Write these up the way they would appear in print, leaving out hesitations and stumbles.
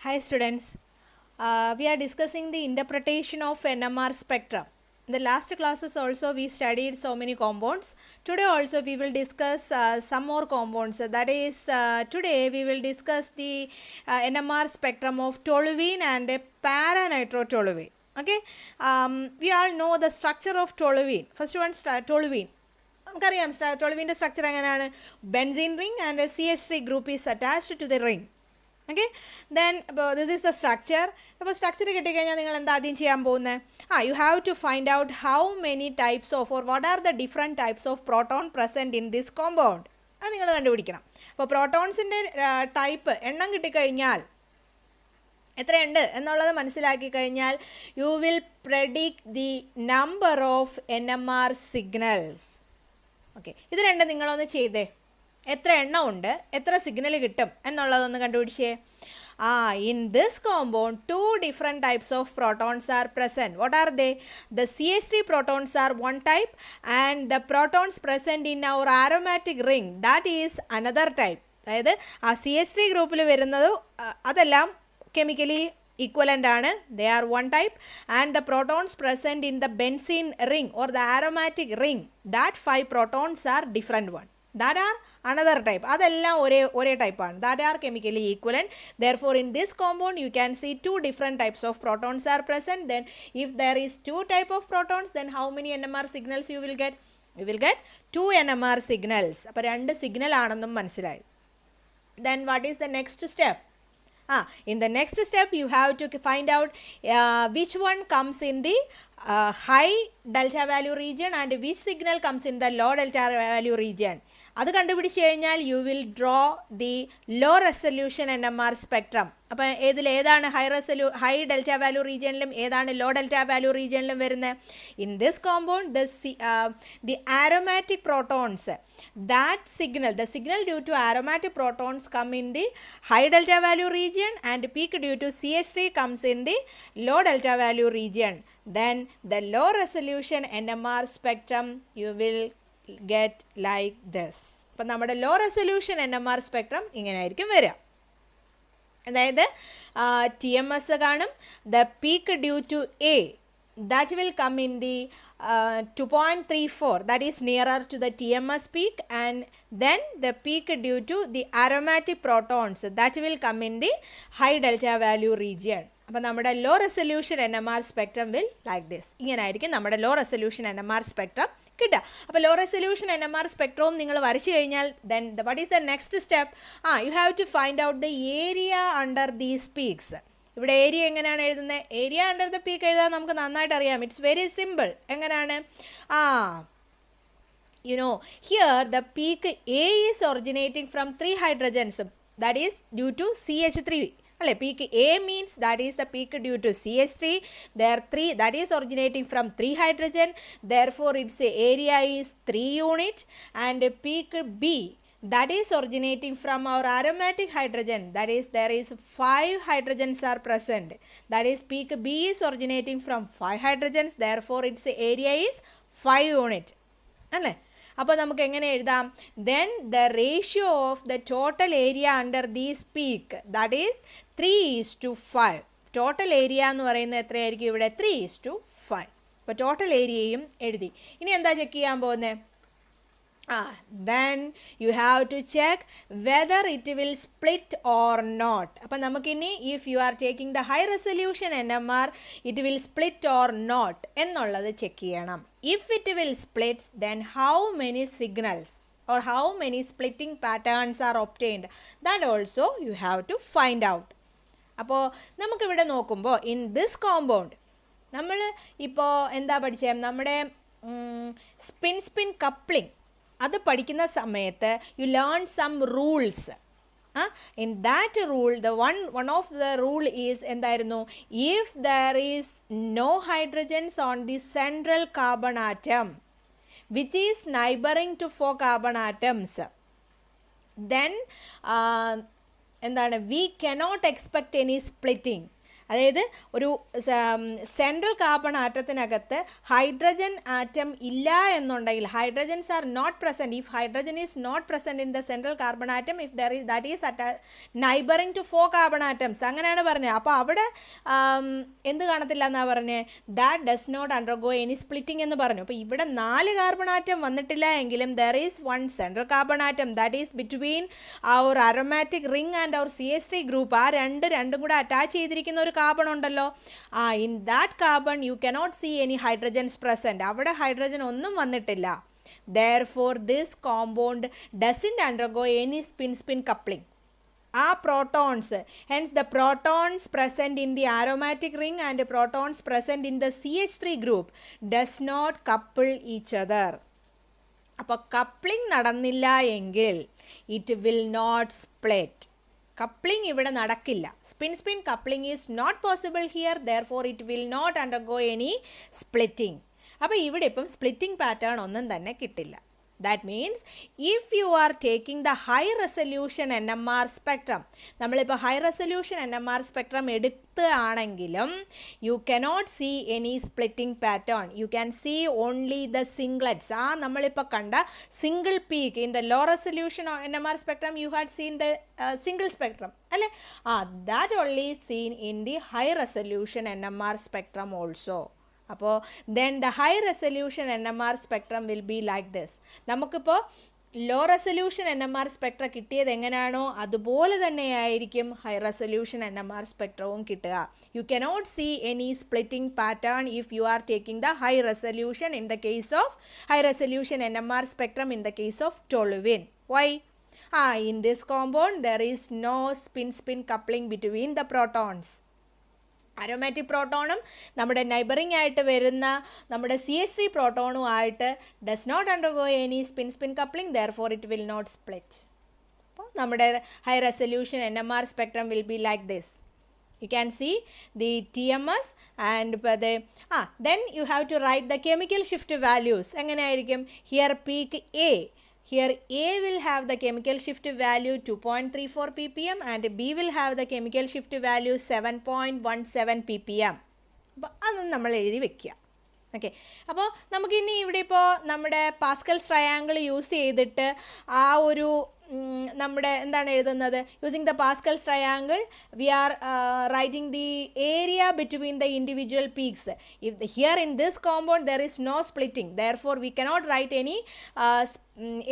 Hi students, we are discussing the interpretation of NMR spectrum. In the last classes also we studied so many compounds. Today also we will discuss some more compounds. That is, today we will discuss the NMR spectrum of toluene and para-nitrotoluene. Okay, we all know the structure of toluene. First one, toluene. നമുക്കറിയാം toluene structure എങ്ങനെയാണ്? Benzene ring and a CH3 group is attached to the ring. Okay, then this is the structure. അപ്പോൾ structure കിട്ടിക്കഴിഞ്ഞാൽ നിങ്ങൾ എന്താ ആദ്യം ചെയ്യാൻ പോകുന്നത്? You have to find out how many types of or what are the different types of proton present in this compound. അത് നിങ്ങൾ കണ്ടുപിടിക്കണം. അപ്പോൾ പ്രോട്ടോൺസിൻ്റെ ടൈപ്പ് എണ്ണം കിട്ടിക്കഴിഞ്ഞാൽ എത്രയുണ്ട് എന്നുള്ളത് മനസ്സിലാക്കി കഴിഞ്ഞാൽ you will predict the number of NMR signals. Okay, ഇത് രണ്ടും നിങ്ങളൊന്ന് ചെയ്തേ. എത്ര എണ്ണം ഉണ്ട്, എത്ര സിഗ്നൽ കിട്ടും എന്നുള്ളതൊന്ന് കണ്ടുപിടിച്ചേ. In this compound, two different types of protons are present. What are they? The CH3 protons are one type and the protons present in our aromatic ring, that is another type. അതായത് ആ CH3 ഗ്രൂപ്പിൽ വരുന്നത് അതെല്ലാം chemically equivalent ആണ്, they are one type, and the protons present in the benzene ring or the aromatic ring, that 5 protons are different one, that are another type. അതെല്ലാം ഒരേ ടൈപ്പാണ്, that are chemically equivalent. Therefore in this compound you can see two different types of protons are present. Then if there is two type of protons, then how many NMR signals you will get? You will get 2 NMR signals. അപ്പോൾ 2 signal ആണെന്നും മനസ്സിലായി. Then what is the next step? In the next step you have to find out which one comes in the high delta value region and which signal comes in the low delta value region. അത് കണ്ടുപിടിച്ച് കഴിഞ്ഞാൽ you will draw the law resolution NMR spectrum. അപ്പം ഏതാണ് high delta value റീജിയനിലും ഏതാണ് law delta value റീജിയനിലും വരുന്നത്? In this compound the aromatic protons, that signal, the signal due to aromatic protons come in the high delta value region and peak due to CH3 comes in the low delta value region. Then the low resolution NMR spectrum you will get like this. അപ്പം നമ്മുടെ low resolution NMR spectrum ഇങ്ങനെ ആയിരിക്കും വരിക. അതായത് TMS കാണും, the peak due to A, that will come in the 2.34, that is nearer to the TMS peak, and then the peak due to the aromatic protons, that will come in the high delta value region. അപ്പോൾ നമ്മുടെ low resolution NMR spectrum will like this. ഇങ്ങനെ ആയിരിക്കും നമ്മുടെ low resolution NMR spectrum കിട്ടുക. അപ്പോൾ law resolution NMR സ്പെക്ട്രവും നിങ്ങൾ വരച്ചു കഴിഞ്ഞാൽ then what is the next step? You have to find out the area under these peaks. ഇവിടെ ഏരിയ എങ്ങനെയാണ് എഴുതുന്നത്? ഏരിയ അണ്ടർ ദ പീക്ക് എഴുതാൻ നമുക്ക് നന്നായിട്ട് അറിയാം. It's very simple. എങ്ങനെയാണ്? you know, here the peak A is originating from 3 hydrogens, that is due to CH3. അല്ലേ, peak A means that is the peak due to CH3. There are 3, that is originating from 3 hydrogen. Therefore its area is 3 unit. And peak B, that is originating from our aromatic hydrogen, that is there is 5 hydrogens are present, that is peak B is originating from 5 hydrogens. Therefore its area is 5 unit. അല്ലേ, അപ്പോൾ നമുക്ക് എങ്ങനെ എഴുതാം? Then the ratio of the total area under this peak, that is 3:5. Total area എന്ന് പറയുന്നത് എത്രയായിരിക്കും ഇവിടെ? 3:5. അപ്പോൾ ടോട്ടൽ ഏരിയയും എഴുതി. ഇനി എന്താ ചെക്ക് ചെയ്യാൻ പോകുന്നത്? Then you have to check whether it will split or not. അപ്പം നമുക്കിനി if you are taking the high resolution NMR, it will split or not എന്നുള്ളത് ചെക്ക് ചെയ്യണം. If it will split, then how many signals or how many splitting patterns are obtained, that also you have to find out. അപ്പോൾ നമുക്കിവിടെ നോക്കുമ്പോൾ in this compound നമ്മൾ ഇപ്പോൾ എന്താ പഠിച്ചത്? നമ്മുടെ സ്പിൻ കപ്ലിംഗ് അത് പഠിക്കുന്ന സമയത്ത് you learn some rules. In that rule, the one of the rule is എന്തായിരുന്നു? If there is no hydrogens on the central carbon atom which is neighboring to 4 carbon atoms, then എന്താണ്? we cannot expect any splitting. അതായത് ഒരു central carbon ആറ്റത്തിനകത്ത് hydrogen atom ഇല്ല എന്നുണ്ടെങ്കിൽ, hydrogens are not present, if hydrogen is not present in the central carbon atom, if there is that is neighbouring to 4 carbon atoms, അങ്ങനെയാണ് പറഞ്ഞത്. അപ്പോൾ അവിടെ എന്ത് കാണത്തില്ല എന്നാണ് പറഞ്ഞത്, that does not undergo any splitting എന്ന് പറഞ്ഞു. അപ്പോൾ ഇവിടെ 4 കാർബൺ ആറ്റം വന്നിട്ടില്ല എങ്കിലും there is 1 central carbon atom that is between our aromatic ring and our CH3 group. ആ രണ്ടും കൂടെ അറ്റാച്ച് ചെയ്തിരിക്കുന്ന ഒരു കാർബൺ ഉണ്ടല്ലോ, in that carbon you cannot see any hydrogens present. അവിടെ ഹൈഡ്രജൻ ഒന്നും വന്നിട്ടില്ല. Therefore this compound doesn't undergo any spin coupling. Protons, hence the protons present in the aromatic ring and protons present in the CH3 group does not couple each other. അപ്പോൾ coupling നടന്നില്ല എങ്കിൽ it will not split. Coupling ഇവിടെ നടക്കില്ല. Spin coupling is not possible here, therefore it will not undergo any splitting. അപ്പോൾ ഇവിടെ ഇപ്പം splitting pattern ഒന്നും തന്നെ കിട്ടില്ല. That means if you are taking the high resolution NMR spectrum, നമ്മളിപ്പോൾ high resolution NMR spectrum എടുക്കുകയാണെങ്കിലും you cannot see any splitting pattern. You can see only the singlets. നമ്മളിപ്പോൾ കണ്ട single peak in the low resolution NMR spectrum you had seen the single spectrum അല്ലേ? That only seen in the high resolution NMR spectrum also. അപ്പോൾ then the high resolution NMR spectrum will be like this. നമുക്കിപ്പോൾ low resolution NMR spectrum കിട്ടിയത് എങ്ങനെയാണോ അതുപോലെ തന്നെയായിരിക്കും high resolution NMR സ്പെക്ട്രവും കിട്ടുക. You cannot see any splitting pattern if you are taking the high resolution in the case of high resolution NMR spectrum in the case of toluene. Why? in this compound there is no spin coupling between the protons. Aromatic പ്രോട്ടോണും നമ്മുടെ neighbouring ആയിട്ട് വരുന്ന നമ്മുടെ CH3 പ്രോട്ടോണും ആയിട്ട് does not undergo any spin coupling, therefore it will not split. അപ്പോൾ നമ്മുടെ high resolution NMR spectrum will be like this. You can see the TMS and then you have to write the chemical shift values. എങ്ങനെയായിരിക്കും? Here peak A. Here A will have the chemical shift value 2.34 ppm and B will have the chemical shift value 7.17 ppm. അപ്പോൾ അതൊന്നും നമ്മൾ എഴുതി വെക്കുക. Okay, അപ്പോൾ നമുക്കിനി ഇവിടെ ഇപ്പോൾ നമ്മുടെ പാസ്കൽസ് ട്രയാങ്കിൾ യൂസ് ചെയ്തിട്ട് ആ ഒരു നമ്മുടെ എന്താണ് എഴുതുന്നത്? Using the Pascal's triangle we are writing the area between the individual peaks. If here in this compound there is no splitting, therefore we cannot write any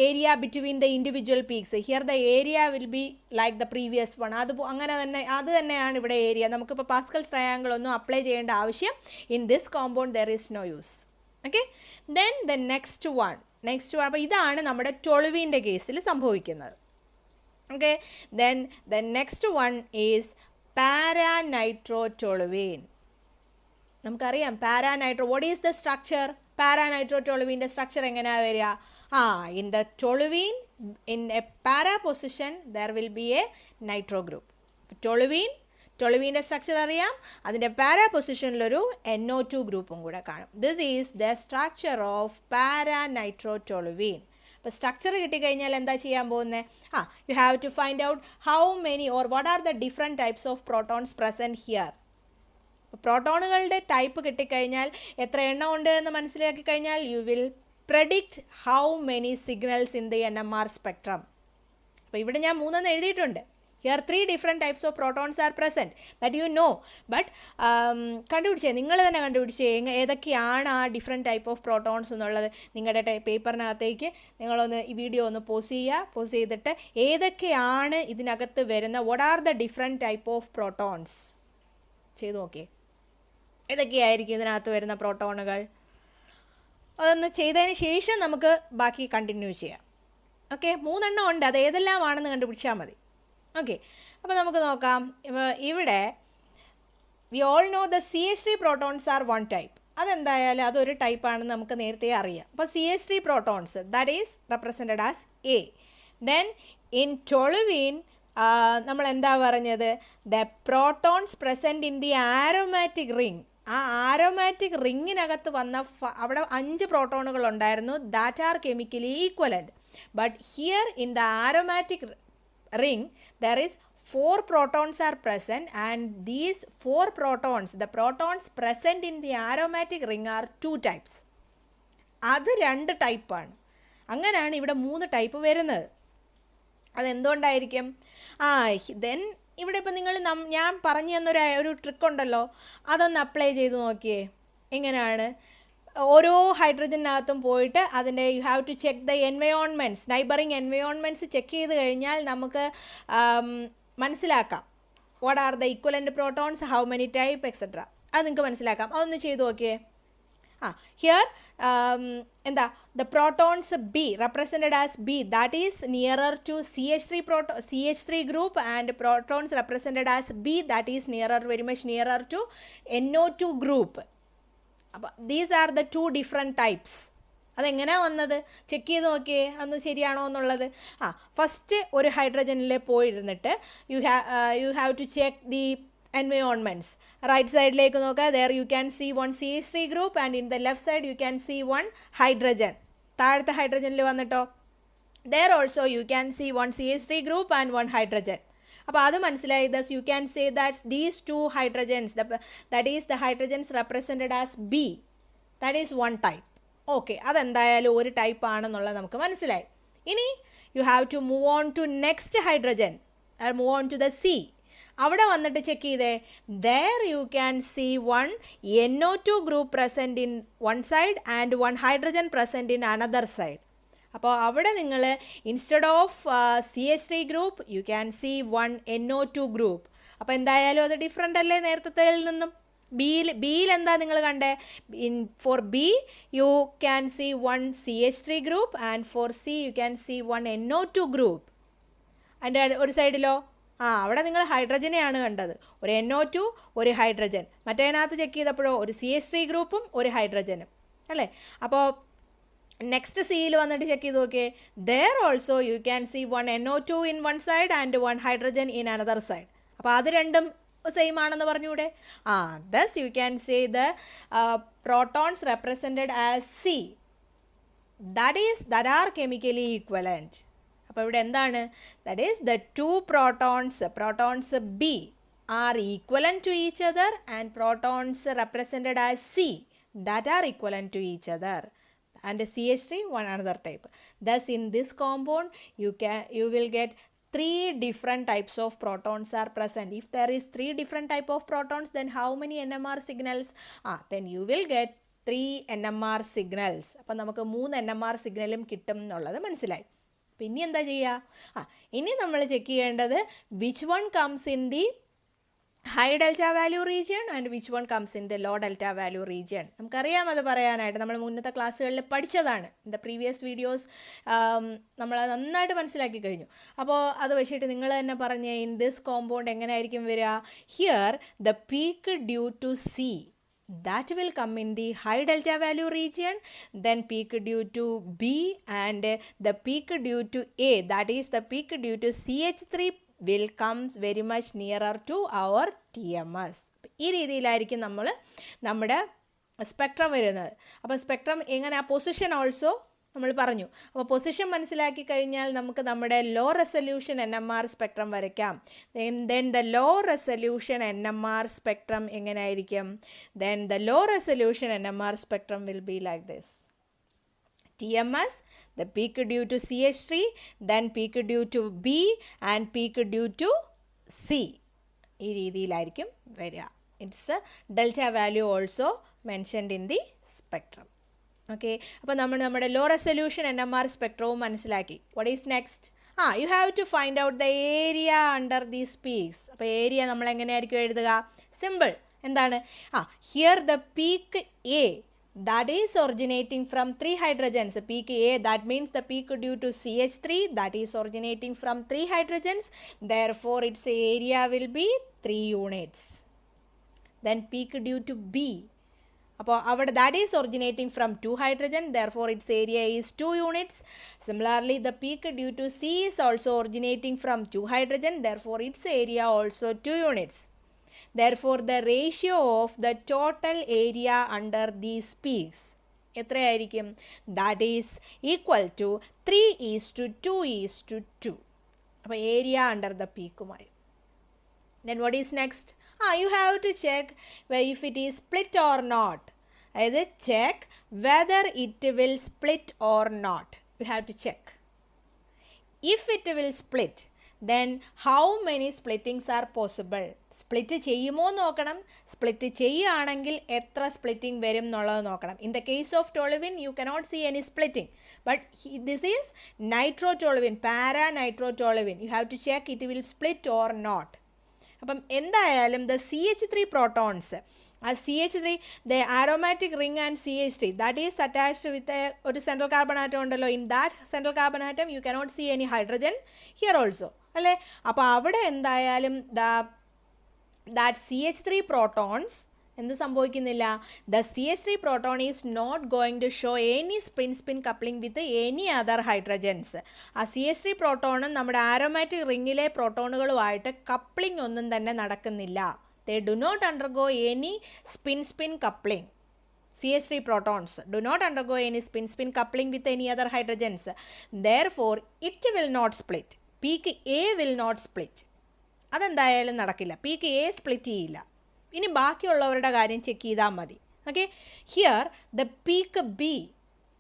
area between the individual peaks. Here the area will be like the previous one. അങ്ങനെ തന്നെ അത് തന്നെയാണ് ഇവിടെ area. നമുക്കിപ്പോൾ Pascal's triangle ഒന്നും apply ചെയ്യേണ്ട ആവശ്യം in this compound there is no use. Okay, then the next one. അപ്പോൾ ഇതാണ് നമ്മുടെ ടൊളുവിൻ്റെ കേസിൽ സംഭവിക്കുന്നത്. Okay, then the next one is paranitrotoluene. നമുക്കറിയാം paranitro. What is the structure? പാരാനൈട്രോടൊളുവീൻ്റെ സ്ട്രക്ചർ എങ്ങനെയാണ് വരിക? In the toluene, in a para position, there will be a nitro group. ടൊളുവീൻ്റെ സ്ട്രക്ചർ അറിയാം, അതിൻ്റെ പാരാ പൊസിഷനിലൊരു NO2 ഗ്രൂപ്പും കൂടെ കാണും. This is the structure of paranitrotoluene. അപ്പോൾ സ്ട്രക്ചർ കിട്ടിക്കഴിഞ്ഞാൽ എന്താ ചെയ്യാൻ പോകുന്നത്? You have to find out how many or what are the different types of protons present here. പ്രോട്ടോണുകളുടെ ടൈപ്പ് കിട്ടിക്കഴിഞ്ഞാൽ എത്ര എണ്ണം ഉണ്ട് എന്ന് മനസ്സിലാക്കി കഴിഞ്ഞാൽ you will predict how many signals in the NMR spectrum. അപ്പോൾ ഇവിടെ ഞാൻ 3 എഴുതിയിട്ടുണ്ട്. Here 3 different types of protons are present that you know. But കണ്ടുപിടിച്ചേ, നിങ്ങൾ തന്നെ കണ്ടുപിടിച്ചേ ഏതൊക്കെയാണ് ആ ഡിഫറെൻറ്റ് ടൈപ്പ് ഓഫ് പ്രോട്ടോൺസ് എന്നുള്ളത്. നിങ്ങളുടെ പേപ്പറിനകത്തേക്ക് നിങ്ങളൊന്ന് ഈ വീഡിയോ ഒന്ന് പോസ് ചെയ്തിട്ട് ഏതൊക്കെയാണ് ഇതിനകത്ത് വരുന്ന what are the different type of protons ചെയ്ത് നോക്കിയേ. ഏതൊക്കെയായിരിക്കും ഇതിനകത്ത് വരുന്ന പ്രോട്ടോണുകൾ? അതൊന്ന് ചെയ്തതിന് ശേഷം നമുക്ക് ബാക്കി കണ്ടിന്യൂ ചെയ്യാം. ഓക്കെ, 3 എണ്ണം ഉണ്ട്, അത് ഏതെല്ലാമാണെന്ന് കണ്ടുപിടിച്ചാൽ മതി. ഓക്കെ, അപ്പോൾ നമുക്ക് നോക്കാം. ഇവിടെ we all know the CH3 protons are 1 type. അതെന്തായാലും അതൊരു ടൈപ്പാണെന്ന് നമുക്ക് നേരത്തെ അറിയാം. അപ്പോൾ CH3 protons that is represented as A. Then in toluene നമ്മൾ എന്താ പറഞ്ഞത്? The protons present in the aromatic ring. ആ ആരോമാറ്റിക് റിങ്ങിനകത്ത് വന്ന അവിടെ 5 പ്രോട്ടോണുകൾ ഉണ്ടായിരുന്നു. That are chemically equivalent. But here in the aromatic ring there is 4 protons are present, and these 4 protons, the protons present in the aromatic ring are 2 types. അത് 2 ടൈപ്പാണ്. അങ്ങനെയാണ് ഇവിടെ 3 ടൈപ്പ് വരുന്നത്. അതെന്തുകൊണ്ടായിരിക്കും? ദെൻ ഇവിടെ ഇപ്പം നിങ്ങൾ ഞാൻ പറഞ്ഞു തന്നൊരു ട്രിക്കുണ്ടല്ലോ, അതൊന്ന് അപ്ലൈ ചെയ്ത് നോക്കിയേ. എങ്ങനെയാണ്? ഓരോ ഹൈഡ്രജനകത്തും പോയിട്ട് അതിൻ്റെ you have to check the environments, neighbouring environments check ചെയ്ത് കഴിഞ്ഞാൽ നമുക്ക് മനസ്സിലാക്കാം what are the equivalent protons, how many type etcetera. അത് നിങ്ങൾക്ക് മനസ്സിലാക്കാം. അതൊന്ന് ചെയ്ത് നോക്കിയേ. ഹിയർ എന്താ the protons B represented as B, that is nearer to CH3 group, and protons represented as B, that is very much nearer to NO2 group. അപ്പോൾ these are the 2 different types. അതെങ്ങനെയാണ് വന്നത്? Check ചെയ്ത് നോക്കിയേ അതൊന്ന് ശരിയാണോ എന്നുള്ളത്. First ഒരു ഹൈഡ്രജനിൽ പോയിരുന്നിട്ട് you have to check the environments. Right സൈഡിലേക്ക് നോക്കുക, there you can see 1 CH3 group, and in the left side you can see 1 hydrogen. താഴത്തെ ഹൈഡ്രജനിൽ വന്നിട്ടോ, there also you can see 1 CH3 group and 1 hydrogen. അപ്പോൾ അത് മനസ്സിലായി. Thus you can say that these 2 hydrogens, that is the hydrogens represented as B, that is 1 type. Okay, അതെന്തായാലും ഒരു type ആണെന്നുള്ളത് നമുക്ക് മനസ്സിലായി. ഇനി you have to move on to next hydrogen, move on to the C. അവിടെ വന്നിട്ട് check ചെയ്തേ, there you can see 1 NO2 group present in 1 side and 1 hydrogen present in another side. അപ്പോൾ അവിടെ നിങ്ങൾ instead of CH3 group you can see 1 NO2 group. അപ്പോൾ എന്തായാലും അത് different അല്ലേ നേരത്തേൽ നിന്നും? ബിയിൽ എന്താ നിങ്ങൾ കണ്ടേ? For B you can see 1 CH3 group, and for C you can see 1 NO2 group. അതിൻ്റെ ഒരു സൈഡിലോ അവിടെ നിങ്ങൾ ഹൈഡ്രജനെയാണ് കണ്ടത്, ഒരു NO2 ഒരു ഹൈഡ്രജൻ. മറ്റേതിനകത്ത് ചെക്ക് ചെയ്തപ്പോഴോ ഒരു CH3 ഗ്രൂപ്പും ഒരു ഹൈഡ്രജനും അല്ലേ. അപ്പോൾ നെക്സ്റ്റ് സിയിൽ വന്നിട്ട് ചെക്ക് ചെയ്ത് നോക്കിയേ, there also you can see 1 NO2 in 1 side and 1 hydrogen in another side. അപ്പോൾ അത് രണ്ടും സെയിം ആണെന്ന് പറഞ്ഞൂടെ? Thus you can say the protons represented as C, that are chemically equivalent. അപ്പോൾ ഇവിടെ എന്താണ്? That is the 2 protons B are equivalent to each other, and protons represented as C that are equivalent to each other, and CH3 one another type. Thus in this compound you will get 3 different types of protons are present. If there is 3 different type of protons, then how many NMR signals? Then you will get 3 NMR signals. അപ്പോൾ നമുക്ക് 3 NMR സിഗ്നലും കിട്ടും എന്നുള്ളത് മനസ്സിലായി. പിന്നെ എന്താ ചെയ്യുക? ഇനി നമ്മൾ ചെക്ക് ചെയ്യേണ്ടത് which one comes in the high delta value region and which one comes in the low delta value region. നമുക്കറിയാം അത് പറയാനായിട്ട്, നമ്മൾ മുന്നത്തെ ക്ലാസ്സുകളിൽ പഠിച്ചതാണ്. ഇൻ ദ പ്രീവിയസ് വീഡിയോസ് നമ്മൾ നന്നായിട്ട് മനസ്സിലാക്കി കഴിഞ്ഞു. അപ്പോൾ അത് വെച്ചിട്ട് നിങ്ങൾ തന്നെ പറഞ്ഞ് ഇൻ ദിസ് കോമ്പൗണ്ട് എങ്ങനെയായിരിക്കും വരിക? Here the peak due to C, that will come in the high delta value region, then peak due to B, and the peak due to A, that is the peak due to CH3 will comes very much nearer to our TMS. ഈ രീതിയിലായിരിക്കും നമ്മുടെ spectrum വരുന്നത്. അപ്പോൾ spectrum എങ്ങനെ, ആ position also നമ്മൾ പറഞ്ഞു. അപ്പോൾ പൊസിഷൻ മനസ്സിലാക്കി കഴിഞ്ഞാൽ നമുക്ക് നമ്മുടെ ലോ റെസൊല്യൂഷൻ NMR സ്പെക്ട്രം വരയ്ക്കാം. Then the low resolution NMR spectrum എങ്ങനെയായിരിക്കും? Then the low resolution NMR spectrum will be like this. TMS, the peak due to CH3, then peak due to B, and peak due to C. ഈ രീതിയിലായിരിക്കും വരിക. Its delta value also mentioned in the spectrum. Okay, അപ്പോൾ നമ്മുടെ low resolution NMR സ്പെക്ട്രവും മനസ്സിലാക്കി. What is next? You have to find out the area under these peaks. അപ്പോൾ area നമ്മൾ എങ്ങനെയായിരിക്കും എഴുതുക? സിമ്പിൾ. എന്താണ്? Here the peak A, that is originating from 3 hydrogens. Peak A, that means the peak due to CH3, that is originating from 3 hydrogens. Therefore its area will be 3 units. Then peak due to B, അപ്പോൾ അവിടെ that is originating from 2 hydrogen, therefore its area is 2 units. Similarly the peak due to C is also originating from 2 hydrogen, therefore its area also 2 units. Therefore the ratio of the total area under these peaks എത്രയായിരിക്കും? That is equal to 3:2:2. അപ്പോൾ area under the പീക്കുമായി. Then what is next? You have to check if it is split or not. Either check whether it will split or not. You have to check. If it will split, then how many splittings are possible? Split ചെയ്യുമോ നോക്കണം. Split ചെയ്യുകയാണെങ്കിൽ എത്ര splitting വരും എന്നുള്ളത് നോക്കണം. In the case of toluene you cannot see any splitting, but this is nitrotoluene, para nitrotoluene. You have to check it will split or not. അപ്പം എന്തായാലും the CH3 protons, ആ CH3, the aromatic ring and CH3 that is attached with ഒരു central carbon atom ഉണ്ടല്ലോ. In that central carbon atom you cannot see any hydrogen here also, അല്ലേ? അപ്പോൾ അവിടെ എന്തായാലും that CH3 protons എന്ത് സംഭവിക്കുന്നില്ല, the CH3 proton is not going to show any spin coupling with any other hydrogens. ആ CH3 പ്രോട്ടോണും നമ്മുടെ aromatic റിങ്ങിലെ പ്രോട്ടോണുകളുമായിട്ട് coupling ഒന്നും തന്നെ നടക്കുന്നില്ല. they do not undergo any spin coupling. CH3 protons do not undergo any spin coupling with any other hydrogens. Therefore it will not split. peak A will not split. അതെന്തായാലും നടക്കില്ല. Peak A split ചെയ്യില്ല. ഇനി ബാക്കിയുള്ളവരുടെ കാര്യം check ചെയ്താൽ മതി. Okay, here the peak B,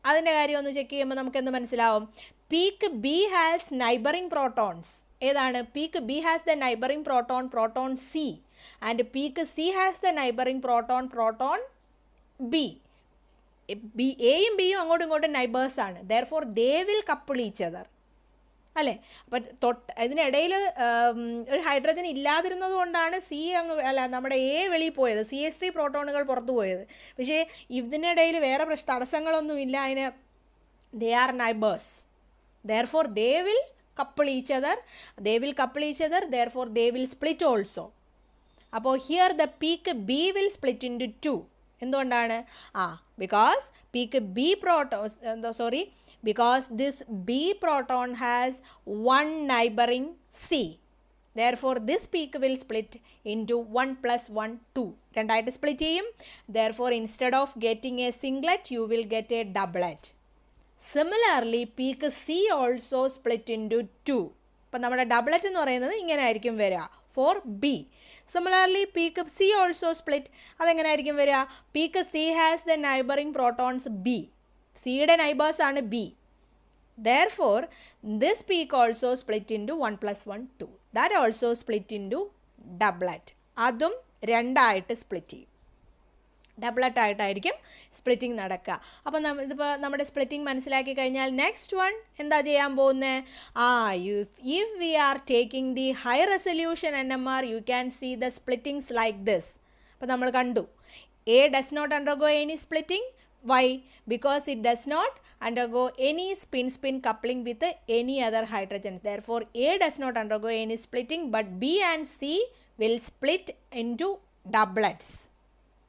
അതിൻ്റെ കാര്യം ഒന്ന് ചെക്ക് ചെയ്യുമ്പോൾ നമുക്കെന്ത് മനസ്സിലാവും? Peak B has neighbouring protons. ഏതാണ്? Peak B has the neighbouring proton C, and peak C has the neighbouring proton B. എയും ബിയും അങ്ങോട്ടും ഇങ്ങോട്ടും നൈബേഴ്സാണ്. Therefore they will couple each other, അല്ലേ? അപ്പം ഇതിനിടയിൽ ഒരു ഹൈഡ്രജൻ ഇല്ലാതിരുന്നത് കൊണ്ടാണ് നമ്മുടെ എ വെളിയിൽ പോയത്, CH3 പ്രോട്ടോണുകൾ പുറത്തു പോയത്. പക്ഷേ ഇതിനിടയിൽ വേറെ തടസ്സങ്ങളൊന്നുമില്ല. അതിന് they are neighbours, therefore they will couple each other, therefore they will split also. അപ്പോൾ here the peak B will split into 2. എന്തുകൊണ്ടാണ്? Because peak B because this B proton has one neighboring C. Therefore this peak will split into 1 plus 1, 2. രണ്ടായിട്ട് split ചെയ്യും. Therefore instead of getting a singlet you will get a doublet. Similarly peak C also split into 2. അപ്പം നമ്മുടെ doublet എന്ന് പറയുന്നത് ഇങ്ങനെ ആയിരിക്കും വരിക for B. Similarly peak C also split. അതെങ്ങനെ ആയിരിക്കും വരിക? peak C has the neighboring protons B. സിയുടെ നൈബേഴ്സ് ആണ് B. Therefore this peak also split into 1 plus 1, 2. That also split into doublet. അതും രണ്ടായിട്ട് സ്പ്ലിറ്റ് ചെയ്യും. ഡബ്ലറ്റ് ആയിട്ടായിരിക്കും സ്പ്ലിറ്റിംഗ് നടക്കുക. അപ്പം ഇതിപ്പോൾ നമ്മുടെ സ്പ്ലിറ്റിംഗ് മനസ്സിലാക്കി കഴിഞ്ഞാൽ നെക്സ്റ്റ് വൺ എന്താ ചെയ്യാൻ പോകുന്നത്? If we are taking the high resolution NMR you can see the splittings like this. അപ്പോൾ നമ്മൾ കണ്ടു A does not undergo any splitting. Why? Because it does not undergo any spin coupling with any other hydrogens. Therefore A does not undergo any splitting, but B and C will split into doublets.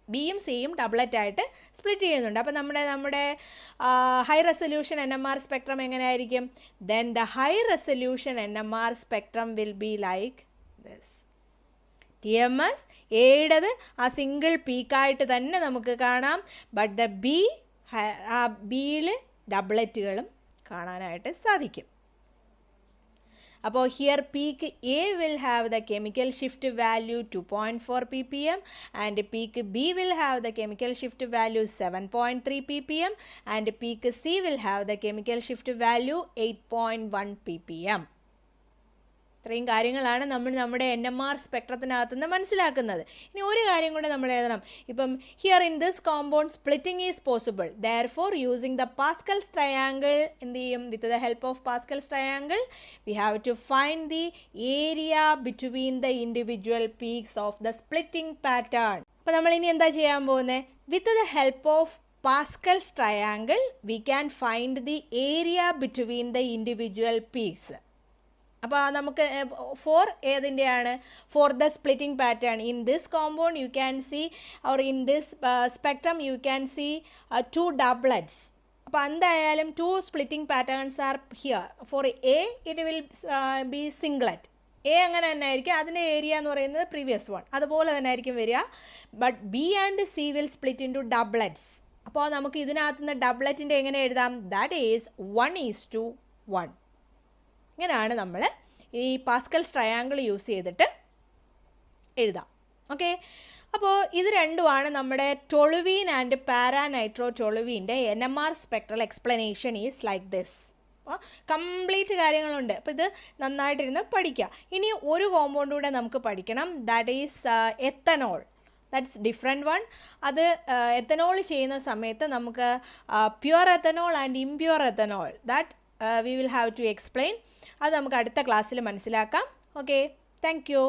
ബിയും സിയും doublet ആയിട്ട് split ചെയ്യുന്നുണ്ട്. അപ്പോൾ നമ്മുടെ high resolution NMR spectrum എങ്ങനെയായിരിക്കും? Then the high resolution NMR spectrum will be like this. TMS എയുടേത് ആ single പീക്കായിട്ട് തന്നെ നമുക്ക് കാണാം. ബട്ട് ദ ബി, ആ ബിയിൽ ഡബ്ലറ്റുകളും കാണാനായിട്ട് സാധിക്കും. അപ്പോൾ here peak A will have the chemical shift value 2.4 ppm and peak B will have the chemical shift value 7.3 ppm and peak C will have the chemical shift value 8.1 ppm. ഇത്രയും കാര്യങ്ങളാണ് നമ്മൾ നമ്മുടെ NMR സ്പെക്ട്രത്തിനകത്ത് നിന്ന് മനസ്സിലാക്കുന്നത്. ഇനി ഒരു കാര്യം കൂടെ നമ്മൾ എഴുതണം. ഇപ്പം here in this compound splitting is possible. Therefore using the Pascal's triangle എന്ത് ചെയ്യും? With the help of Pascal's triangle we have to find the area between the individual peaks of the splitting pattern. അപ്പോൾ നമ്മൾ ഇനി എന്താ ചെയ്യാൻ പോകുന്നത്? With the help of Pascal's triangle we can find the area between the individual peaks. അപ്പോൾ നമുക്ക് for ഏതിൻ്റെയാണ്? For the splitting pattern. In this compound U can see or in this spectrum you can see 2 doublets. അപ്പോൾ എന്തായാലും 2 splitting patterns are here. For A it will be singlet. A അങ്ങനെ തന്നെ ആയിരിക്കും, അതിൻ്റെ area എന്ന് പറയുന്നത് previous one അതുപോലെ തന്നെ ആയിരിക്കും വരിക. But B and C will split into doublets. അപ്പോൾ നമുക്ക് ഇതിനകത്ത് നിന്ന് ഡബ്ലറ്റിൻ്റെ എങ്ങനെ എഴുതാം? That is 1:1. ഇങ്ങനെയാണ് നമ്മൾ ഈ പാസ്കൽസ് ട്രയാങ്കിൾ യൂസ് ചെയ്തിട്ട് എഴുതാം. ഓക്കെ, അപ്പോൾ ഇത് രണ്ടുമാണ് നമ്മുടെ ടൊളുവീൻ ആൻഡ് പാരാനൈട്രോടൊളുവീൻ്റെ NMR spectral explanation is like this. Complete കാര്യങ്ങളുണ്ട്. അപ്പോൾ ഇത് നന്നായിട്ടിരുന്ന് പഠിക്കുക. ഇനി ഒരു കോമ്പൗണ്ട് കൂടെ നമുക്ക് പഠിക്കണം, that is ethanol. That's different one. അത് എത്തനോൾ ചെയ്യുന്ന സമയത്ത് നമുക്ക് pure ethanol and impure ethanol, that we will have to explain. അത് നമുക്ക് അടുത്ത ക്ലാസ്സിൽ മനസ്സിലാക്കാം. Okay, thank U.